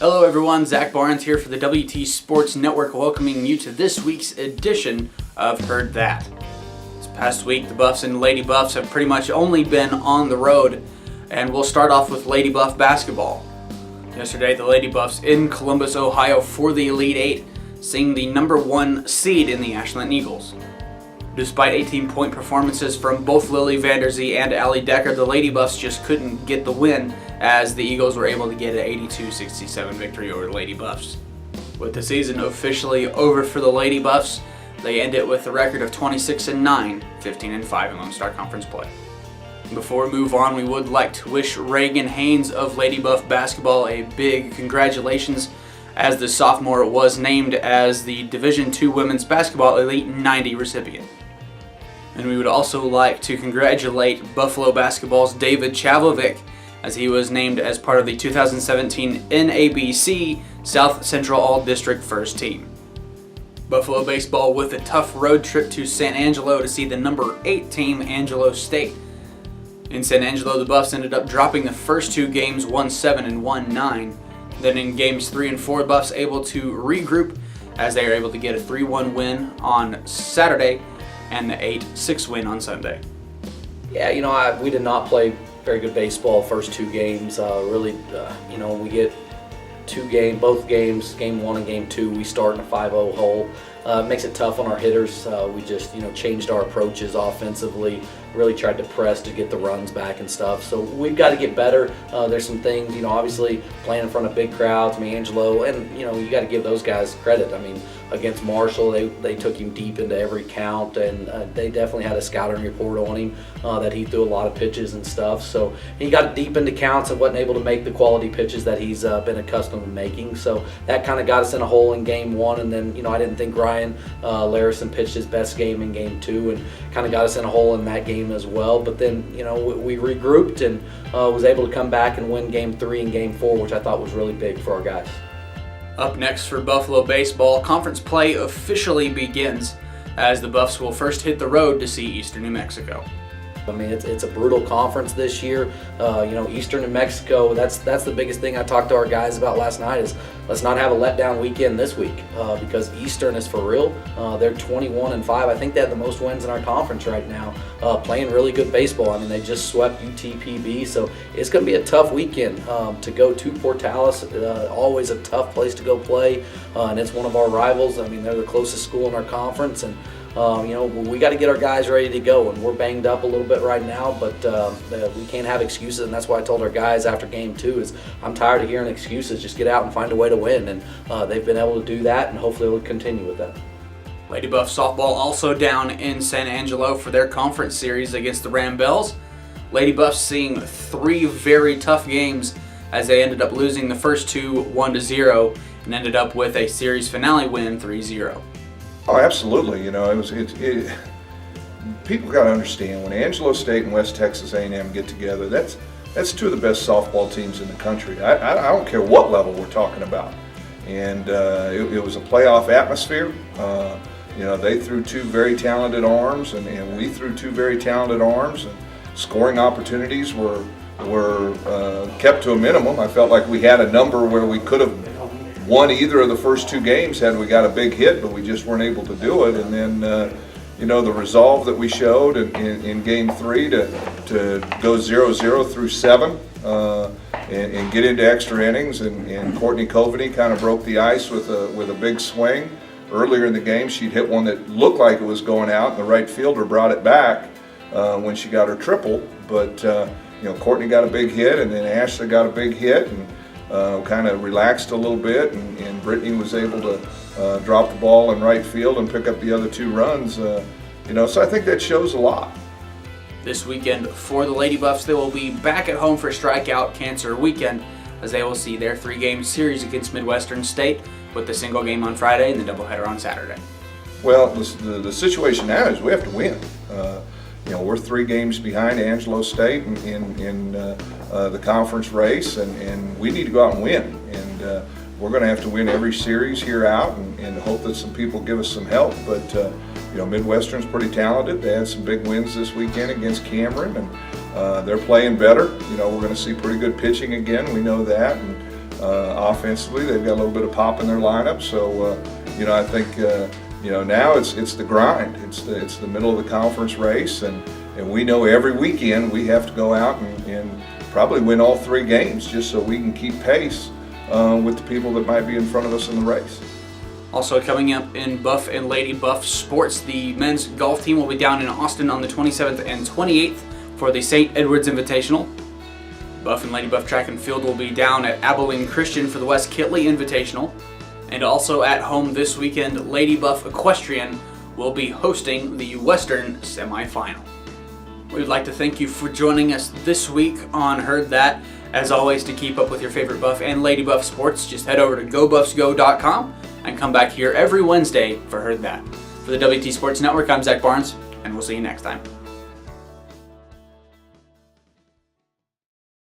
Hello everyone, Zach Barnes here for the WT Sports Network, welcoming you to this week's edition of Heard That. This past week, the Buffs and Lady Buffs have pretty much only been on the road, and we'll start off with Lady Buff basketball. Yesterday, the Lady Buffs in Columbus, Ohio for the Elite Eight, seeing the number 1 seed in the Ashland Eagles. Despite 18-point performances from both Lily Vanderzee and Allie Decker, the Lady Buffs just couldn't get the win, as the Eagles were able to get an 82-67 victory over the Lady Buffs. With the season officially over for the Lady Buffs, they end it with a record of 26-9, 15-5 in Lone Star Conference play. Before we move on, we would like to wish Reagan Haynes of Lady Buff basketball a big congratulations, as the sophomore was named as the Division II Women's Basketball Elite 90 recipient. And we would also like to congratulate Buffalo basketball's David Chavlovic, as he was named as part of the 2017 NABC South Central All-District First Team. Buffalo baseball with a tough road trip to San Angelo to see the number 8 team, Angelo State. In San Angelo, the Buffs ended up dropping the first 2 games 1-7 and 1-9. Then in games 3 and 4, the Buffs able to regroup as they were able to get a 3-1 win on Saturday and the 8-6 win on Sunday. Yeah, we did not play very good baseball first 2 games. We get both games, game 1 and game 2, we start in a 5-0 hole. Makes it tough on our hitters. We just, changed our approaches offensively, really tried to press to get the runs back and stuff. So we've got to get better. There's some things, obviously playing in front of big crowds, Angelo, and, you got to give those guys credit. Against Marshall, they took him deep into every count, and they definitely had a scouting report on him that he threw a lot of pitches and stuff. So he got deep into counts and wasn't able to make the quality pitches that he's been accustomed to making. So that kind of got us in a hole in game 1, and then, I didn't think Ryan Larison pitched his best game in game 2, and kind of got us in a hole in that game as well. But then, we regrouped and was able to come back and win game 3 and game 4, which I thought was really big for our guys. Up next for Buffalo baseball, conference play officially begins as the Buffs will first hit the road to see Eastern New Mexico. It's a brutal conference this year. Eastern New Mexico, that's the biggest thing I talked to our guys about last night is let's not have a letdown weekend this week because Eastern is for real. They're 21-5. I think they have the most wins in our conference right now, playing really good baseball. They just swept UTPB, so it's going to be a tough weekend to go to Portales. Always a tough place to go play, and it's one of our rivals. They're the closest school in our conference, and we got to get our guys ready to go, and we're banged up a little bit right now, but we can't have excuses, and that's why I told our guys after game 2 is I'm tired of hearing excuses. Just get out and find a way to win, and they've been able to do that, and hopefully they'll continue with that. Lady Buff softball also down in San Angelo for their conference series against the Rambells. Lady Buffs seeing 3 very tough games as they ended up losing the first 2 1-0 and ended up with a series finale win 3-0. Oh, absolutely. People got to understand when Angelo State and West Texas A&M get together, that's 2 of the best softball teams in the country. I don't care what level we're talking about. And it was a playoff atmosphere. They threw 2 very talented arms, and we threw 2 very talented arms. And scoring opportunities were kept to a minimum. I felt like we had a number where we could have won either of the first 2 games had we got a big hit, but we just weren't able to do it. And then, the resolve that we showed in game 3 to go 0-0 through 7 and get into extra innings. And Courtney Coveney kind of broke the ice with a big swing. Earlier in the game, she'd hit one that looked like it was going out, and the right fielder brought it back when she got her triple. But, Courtney got a big hit, and then Ashley got a big hit, and kind of relaxed a little bit, and Brittany was able to drop the ball in right field and pick up the other 2 runs. So I think that shows a lot. This weekend for the Lady Buffs, they will be back at home for Strikeout Cancer Weekend as they will see their 3-game series against Midwestern State with the single game on Friday and the doubleheader on Saturday. Well, the situation now is we have to win. We're 3 games behind Angelo State in the conference race, and we need to go out and win. And we're going to have to win every series here out, and hope that some people give us some help. But Midwestern's pretty talented. They had some big wins this weekend against Cameron, and they're playing better. We're going to see pretty good pitching again. We know that. And Offensively, they've got a little bit of pop in their lineup. So, I think now it's the grind. It's the middle of the conference race, and we know every weekend we have to go out and probably win all 3 games just so we can keep pace with the people that might be in front of us in the race. Also coming up in Buff and Lady Buff sports, the men's golf team will be down in Austin on the 27th and 28th for the St. Edwards Invitational. Buff and Lady Buff track and field will be down at Abilene Christian for the West Kitley Invitational. And also at home this weekend, Lady Buff Equestrian will be hosting the Western semifinal. We'd like to thank you for joining us this week on Heard That. As always, to keep up with your favorite Buff and Lady Buff sports, just head over to GoBuffsGo.com and come back here every Wednesday for Heard That. For the WT Sports Network, I'm Zach Barnes, and we'll see you next time.